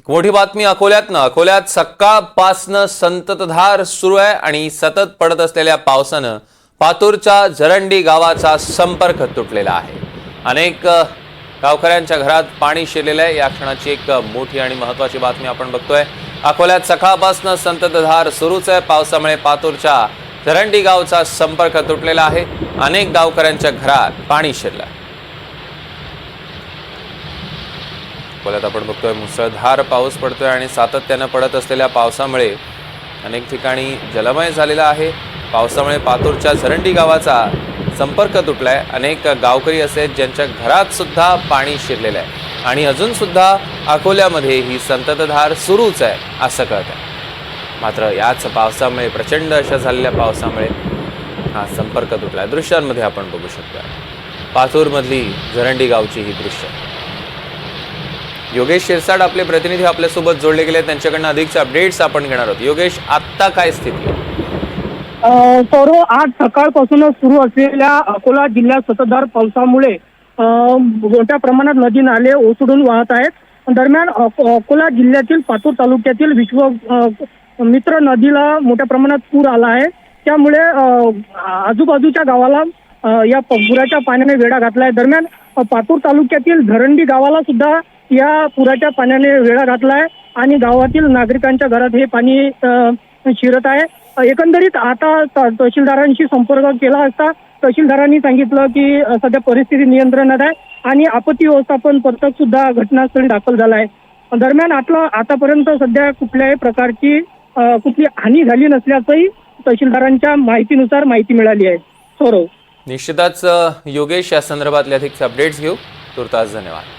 मोठी बातमी अकोल्यातनं। अकोल्यात सकाळपासनं संततधार सुरू आहे आणि सतत पडत असलेल्या पावसानं पातूरच्या झरंडी गावाचा संपर्क तुटलेला आहे। अनेक गावकऱ्यांच्या घरात पाणी शिरलेलं आहे। या क्षणाची एक मोठी आणि महत्त्वाची बातमी आपण बघतोय। अकोल्यात सकाळपासनं संततधार सुरूच आहे। पावसामुळे पातूरच्या झरंडी गावचा संपर्क तुटलेला आहे। अनेक गावकऱ्यांच्या घरात पाणी शिरलं आहे। अकोल्यात आपण बघतोय मुसळधार पाऊस पडतोय आणि सातत्यानं पडत असलेल्या पावसामुळे अनेक ठिकाणी जलमय झालेला आहे। पावसामुळे पातूरच्या झरंडी गावाचा संपर्क तुटलाय। अनेक गावकरी असे ज्यांच्या घरात सुद्धा पाणी शिरलेलं आहे आणि अजून सुद्धा अकोल्यामध्ये ही संततधार सुरूच आहे असं कळतं आहे। मात्र याच पावसामुळे प्रचंड अशा झालेल्या पावसामुळे हा संपर्क तुटलाय। दृश्यांमध्ये आपण बघू शकतो पातूरमधली झरंडी गावची ही दृश्य। योगेश शिरसाट आपले प्रतिनिधी आपल्यासोबत जोडले गेले, त्यांच्याकडनं अधिकचे अपडेट्स आपण घेणार आहोत। योगेश, आत्ता काय स्थिती आहे? सौरव, आज सकाळपासूनच सुरू असलेल्या अकोला जिल्ह्यात संततधार पावसामुळे मोठ्या प्रमाणात नदी नाले ओसडून वाहत आहेत। दरम्यान अकोला जिल्ह्यातील पातूर तालुक्यातील विश्व मित्र नदीला मोठ्या प्रमाणात पूर आला आहे। त्यामुळे आजूबाजूच्या गावाला या पुराच्या पाण्याने वेढा घातलाय। दरम्यान पातूर तालुक्यातील झरंडी गावाला सुद्धा या पुराच्या पाण्याने वेढा घातलाय आणि गावातील नागरिकांच्या घरात हे पाणी शिरत आहे। एकंदरीत आता तहसीलदारांशी संपर्क केला असता तहसीलदारांनी सांगितलं की सध्या परिस्थिती नियंत्रणात आहे आणि आपत्ती व्यवस्थापन पथक सुद्धा घटनास्थळी दाखल झालं आहे। दरम्यान आतापर्यंत सध्या कुठल्याही प्रकारची कुठली हानी झाली नसल्याचंही तहसीलदारांच्या माहितीनुसार माहिती मिळाली आहे। सौरव, निश्चितच योगेश, या संदर्भातले अधिकचे अपडेट्स घेऊ। तुर्तास धन्यवाद।